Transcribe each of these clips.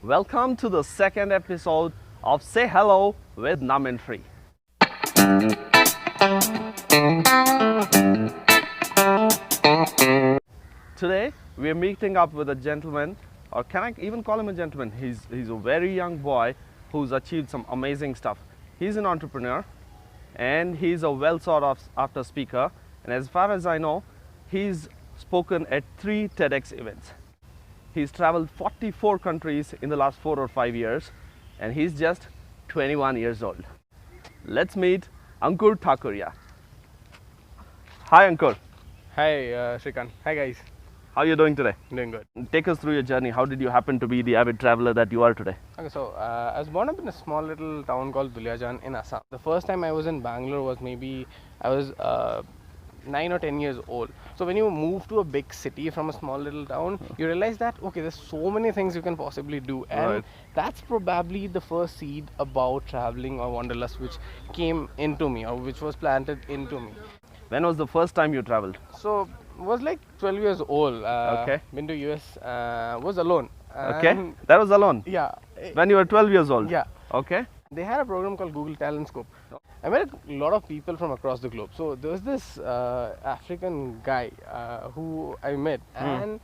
Welcome to the second episode of Say Hello with Namin Free. Today we are meeting up with a gentleman, or can I even call him a gentleman? He's a very young boy who's achieved some amazing stuff. He's an entrepreneur and he's a well sought after speaker, and as far as I know, he's spoken at 3 TEDx events. He's traveled 44 countries in the last 4 or 5 years, and he's just 21 years old. Let's meet Ankur Thakuria. Hi Ankur, Hi, Shrikant. Hi, guys. how are you doing today? Doing good. Take us through your journey. How did you happen to be the avid traveler that you are today? Okay, so I was born up in a small little town called Duliajan in Assam. The first time I was in Bangalore was maybe I was 9 or 10 years old. So when you move to a big city from a small little town, you realize that okay, there's so many things you can possibly do, and Right. that's probably the first seed about traveling or wanderlust which came into me or which was planted into me. When was the first time you traveled? So was like 12 years old. Okay. Been to US. Was alone. Okay, And that was alone. yeah. When you were 12 years old. Yeah. Okay. They had a program called Google Talent Scope. I met a lot of people from across the globe. So there was this African guy who I met, and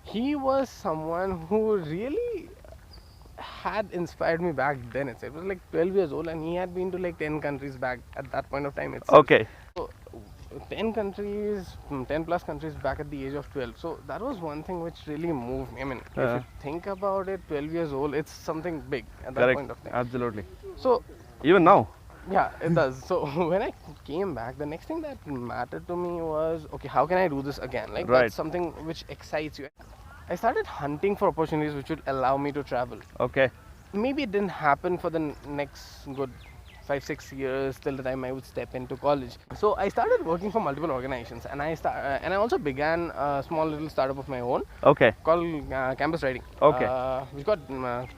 he was someone who really had inspired me back then. It was like 12 years old, and he had been to like 10 countries back at that point of time. Okay. So 10 countries, 10 plus countries back at the age of 12. So that was one thing which really moved me. I mean, if you think about it, 12 years old, it's something big at that Correct. point of time. Absolutely. So Even now. yeah, it does. So when I came back, the next thing that mattered to me was, okay, how can I do this again? Like Right. that's something which excites you. I started hunting for opportunities which would allow me to travel. Okay. Maybe it didn't happen for the next good 5-6 years till the time I would step into college. So I started working for multiple organizations, and I also began a small little startup of my own Okay. called Campus Riding. Okay. Which got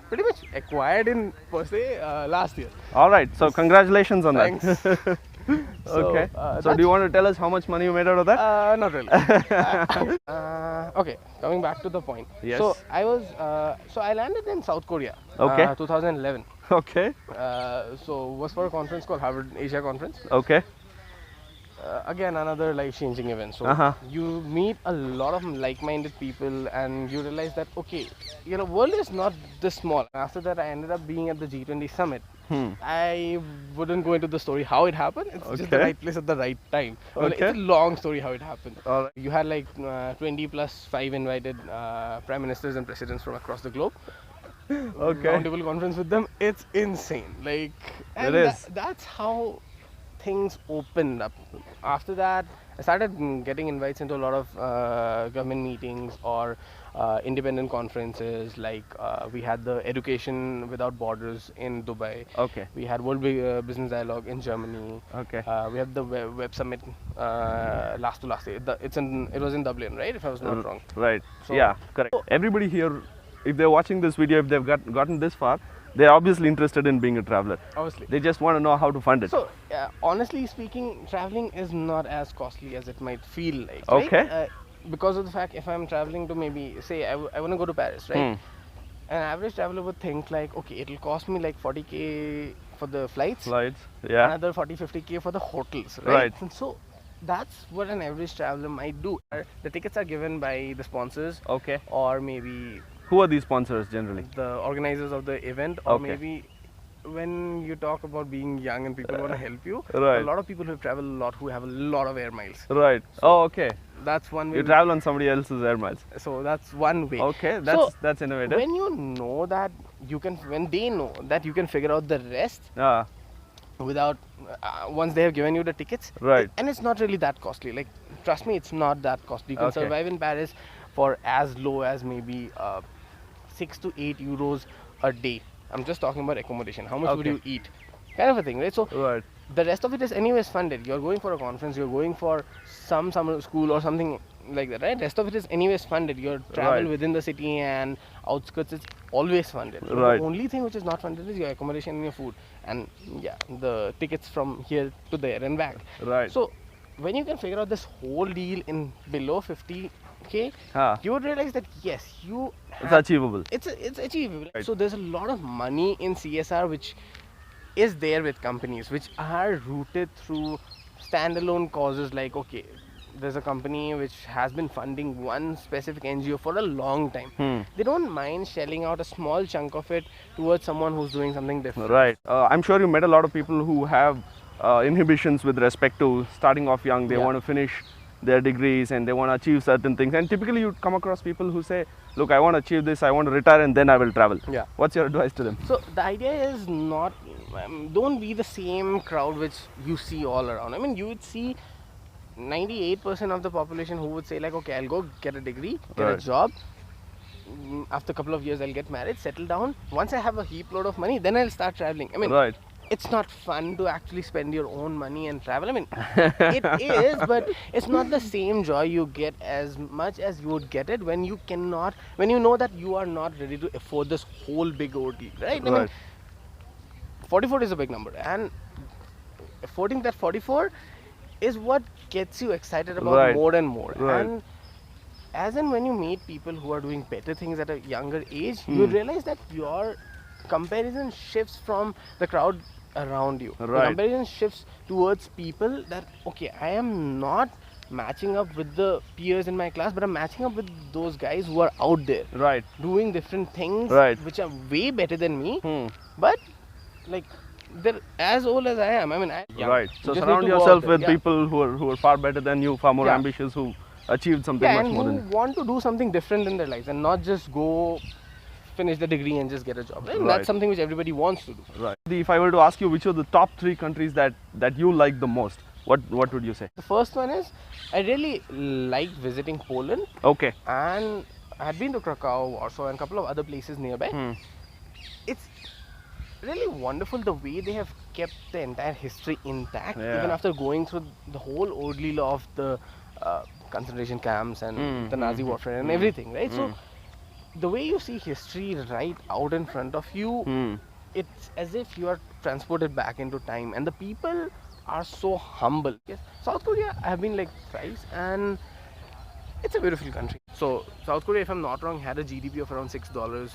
pretty much acquired in per se last year. All right. So congratulations on Thanks. that. Okay. So, So do you want to tell us how much money you made out of that? Not really. Okay, coming back to the point. Yes. So I was, so I landed in South Korea. Okay. 2011. Okay. So was for a conference called Harvard Asia Conference. Okay. Again, another life-changing event. So you meet a lot of like-minded people, and you realize that okay, world is not this small. After that, I ended up being at the G20 summit. I wouldn't go into the story how it happened. It's just the Okay. right place at the right time. Well, Okay. It's a long story how it happened. All right. You had like 20 plus 5 invited prime ministers and presidents from across the globe. Okay. Roundtable conference with them. It's insane. Like, and It is. that's how things opened up. After that, I started getting invites into a lot of government meetings or independent conferences. Like we had the Education Without Borders in Dubai. Okay. We had World Business Dialogue in Germany. Okay. We have the Web Summit last year. It was in Dublin, right? If I was not wrong. Right. So- Yeah. Correct. Everybody here, if they're watching this video, if they've gotten this far, they're obviously interested in being a traveler. Obviously. They just want to know how to fund it. So, honestly speaking, traveling is not as costly as it might feel like. Okay. Right? Because of the fact, if I'm traveling to maybe, say, I want to go to Paris, right? An average traveler would think like, okay, it'll cost me like 40K for the flights, Slides. Yeah. another 40-50K for the hotels, Right. right? And so, that's what an average traveler might do. The tickets are given by the sponsors, Okay. or maybe Who are these sponsors generally? the organizers of the event, or Okay. maybe when you talk about being young and people want to help you, right. a lot of people who travel a lot, who have a lot of air miles. Right. Oh, okay. That's one way. You travel on somebody else's air miles. So that's one way. Okay. So, That's innovative. when you know that you can, when they know that you can figure out the rest Ah. without, once they have given you the tickets, Right. and it's not really that costly. Like, trust me, it's not that costly. You can Okay. survive in Paris for as low as maybe 6 to 8 euros a day. I'm just talking about accommodation. How much would Okay. you eat? Kind of a thing, right? So Right. the rest of it is anyways funded. You're going for a conference, you're going for some summer school or something like that, right? Rest of it is anyways funded. Your travel Right. within the city and outskirts is always funded. So Right. the only thing which is not funded is your accommodation and your food, and yeah, the tickets from here to there and back. Right. So when you can figure out this whole deal in below 50 okay, you would realize that yes, It's achievable. it's achievable. Right. So there's a lot of money in CSR which is there with companies which are rooted through standalone causes, like okay, there's a company which has been funding one specific NGO for a long time. They don't mind shelling out a small chunk of it towards someone who's doing something different. Right. I'm sure you met a lot of people who have inhibitions with respect to starting off young. They Yeah. want to finish their degrees and they want to achieve certain things. And typically you come across people who say, look, I want to achieve this, I want to retire and then I will travel. Yeah. What's your advice to them? So the idea is not, don't be the same crowd which you see all around. I mean, you would see 98% of the population who would say like, okay, I'll go get a degree, get a Right. job. After a couple of years, I'll get married, settle down. Once I have a heap load of money, then I'll start traveling. I mean, Right. it's not fun to actually spend your own money and travel. I mean, it is, but it's not the same joy you get as much as you would get it when you cannot, when you know that you are not ready to afford this whole big ordeal, right? I mean, Right. 44 is a big number, and affording that 44 is what gets you excited about Right. more and more. Right. And as and when you meet people who are doing better things at a younger age, you realize that your comparison shifts from the crowd around you. The Right. comparison shifts towards people that, okay, I am not matching up with the peers in my class, but I'm matching up with those guys who are out there Right. doing different things Right. which are way better than me, Hmm. but like they're as old as I am. I mean, Right. So you just need surround to go out yourself there. with Yeah. people who are far better than you, far more Yeah. ambitious, who achieved something Yeah, much and more who than. want to do something different in their lives and not just go finish the degree and just get a job. Right? Right. That's something which everybody wants to do. Right. If I were to ask you which are the top 3 countries that you like the most, what would you say? The first one is I really like visiting Poland, Okay. and I had been to Krakow, Warsaw, and a couple of other places nearby. It's really wonderful the way they have kept the entire history intact, Yeah. even after going through the whole ordeal of the concentration camps and the Nazi warfare and everything, right? So the way you see history right out in front of you, it's as if you are transported back into time, and the people are so humble. Yes, South Korea I have been like thrice, and it's a beautiful country. So South Korea, if I'm not wrong, had a GDP of around $6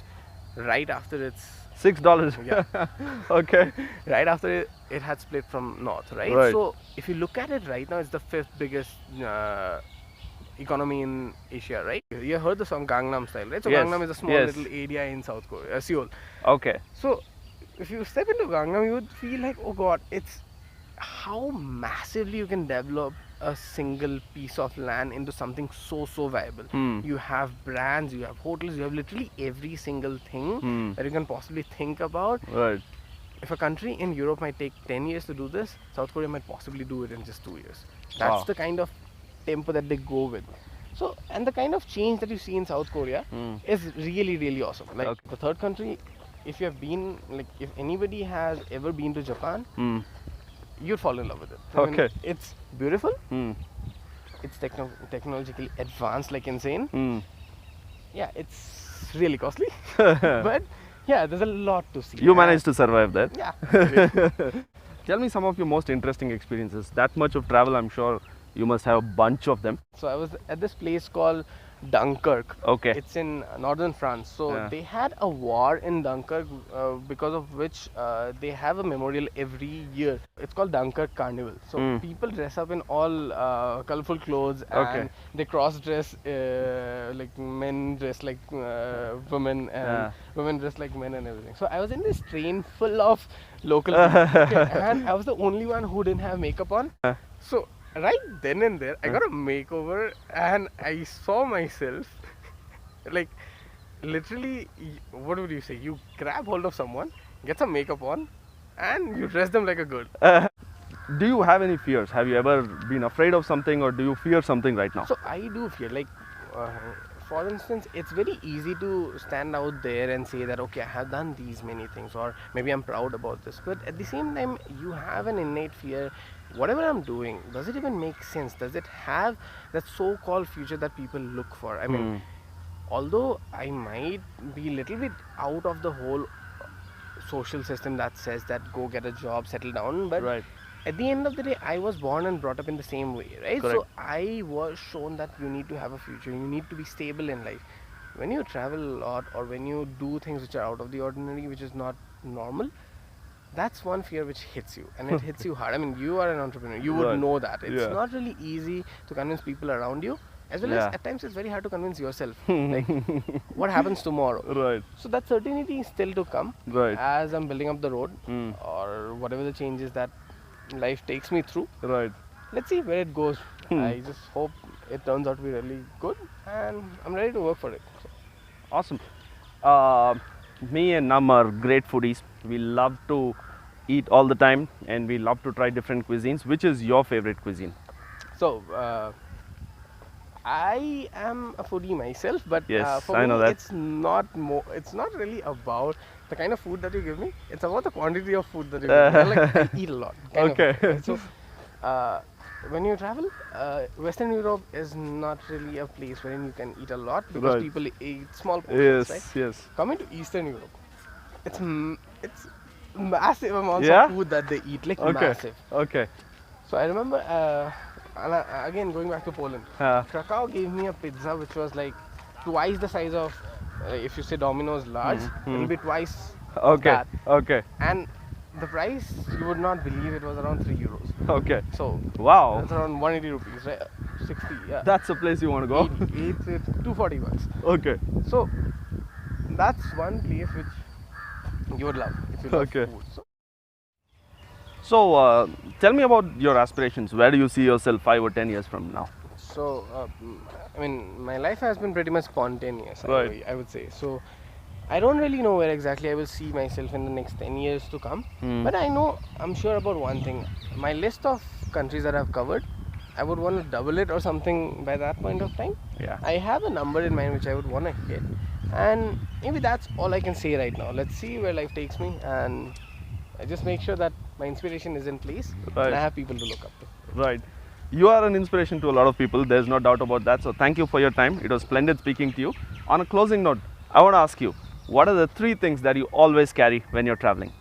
right after its $6. Yeah. Okay. right after it had split from North, right? Right. So if you look at it right now, it's the 5th biggest economy in Asia, right? You heard the song Gangnam Style, right? So Yes, Gangnam is a small yes. little area in South Korea, Seoul. Okay. So if you step into Gangnam, you would feel like, oh god, it's how massively you can develop a single piece of land into something so viable. You have brands, you have hotels, you have literally every single thing that you can possibly think about. Right. If a country in Europe might take 10 years to do this, South Korea might possibly do it in just 2 years. That's Wow. the kind of tempo that they go with. So, and the kind of change that you see in South Korea is really awesome. Like Okay. the third country, if you have been, like if anybody has ever been to Japan, you'd fall in love with it. I mean, Okay. it's beautiful. It's technologically advanced like insane. Yeah, it's really costly. But yeah, there's a lot to see. You And- managed to survive that. Yeah. Tell me some of your most interesting experiences. That much of travel, I'm sure you must have a bunch of them. So I was at this place called Dunkirk. Okay. It's in northern France. So Yeah. they had a war in Dunkirk, because of which they have a memorial every year. It's called Dunkirk Carnival. So people dress up in all colorful clothes, and Okay. they cross dress, like men dress like women, and Yeah. women dress like men and everything. So I was in this train full of local people, okay, and I was the only one who didn't have makeup on. So right then and there, I got a makeover, and I saw myself like literally. What would you say? You grab hold of someone, get some makeup on, and you dress them like a girl. Do you have any fears? Have you ever been afraid of something, or do you fear something right now? So I do feel like, for instance, it's very easy to stand out there and say that, okay, I have done these many things, or maybe I'm proud about this. But at the same time, you have an innate fear. Whatever I'm doing, does it even make sense? Does it have that so-called future that people look for? I mean, although I might be a little bit out of the whole social system that says that go get a job, settle down, but Right. at the end of the day, I was born and brought up in the same way, right? Correct. So I was shown that you need to have a future, you need to be stable in life. When you travel a lot, or when you do things which are out of the ordinary, which is not normal, that's one fear which hits you, and it hits you hard. I mean, you are an entrepreneur, you would Right. know that it's Yeah. not really easy to convince people around you, as well Yeah. as at times it's very hard to convince yourself. Like, what happens tomorrow? Right. So that certainty is still to come Right. as I'm building up the road, Mm. or whatever the changes that life takes me through. Right. Let's see where it goes. I just hope it turns out to be really good, and I'm ready to work for it. So, Awesome. Uh, Me and Nam are great foodies. We love to eat all the time, and we love to try different cuisines. Which is your favorite cuisine? so I am a foodie myself, but Yes, for I me, know that. it's not more. It's not really about the kind of food that you give me. It's about the quantity of food that you give me. Like, I eat a lot. kind of, Okay. right? So, when you travel, Western Europe is not really a place wherein you can eat a lot, because Right. people eat small portions, Yes. right? Yes. Coming to Eastern Europe, it's massive amounts Yeah? of food that they eat, like Okay. massive. Okay. So I remember, again going back to Poland, Krakow gave me a pizza which was like twice the size of, if you say Domino's large, it'll be twice of Okay. that. Okay. And the price, you would not believe, it was around 3 euros. Okay. So Wow. that's around 180 rupees, right? 60, yeah. That's the place you want to go. It's 240 bucks. Okay. So that's one place which you would love if you love Okay. food. So, tell me about your aspirations. Where do you see yourself 5 or 10 years from now? So, I mean, my life has been pretty much spontaneous, Right. I would say. So, I don't really know where exactly I will see myself in the next 10 years to come. But I know, I'm sure about one thing. My list of countries that I've covered, I would want to double it or something by that point of time. Yeah. I have a number in mind which I would want to hit. And maybe that's all I can say right now. Let's see where life takes me, and I just make sure that my inspiration is in place, Right. and I have people to look up to. Right. You are an inspiration to a lot of people. There's no doubt about that. So, thank you for your time. It was splendid speaking to you. On a closing note, I want to ask you, what are the 3 things that you always carry when you're traveling?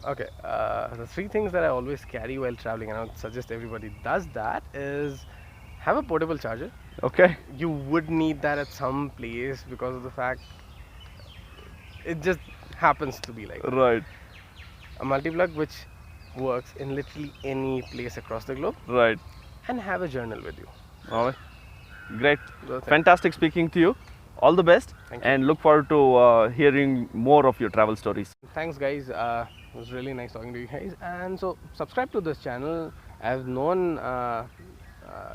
Okay, the 3 things that I always carry while traveling, and I would suggest everybody does that, is have a portable charger. Okay. You would need that at some place because of the fact it just happens to be like that. Right. A multi-plug which works in literally any place across the globe, Right. and have a journal with you. All right. Great. That's it. Fantastic speaking to you. All the best. Thank you. And look forward to hearing more of your travel stories. Thanks, guys. It was really nice talking to you guys. And so, subscribe to this channel. I've known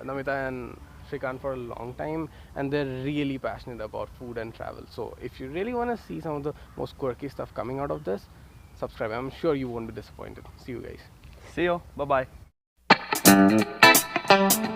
Namita and Shrikant for a long time, and they're really passionate about food and travel. So, if you really want to see some of the most quirky stuff coming out of this, subscribe. I'm sure you won't be disappointed. See you guys. See you. Bye bye.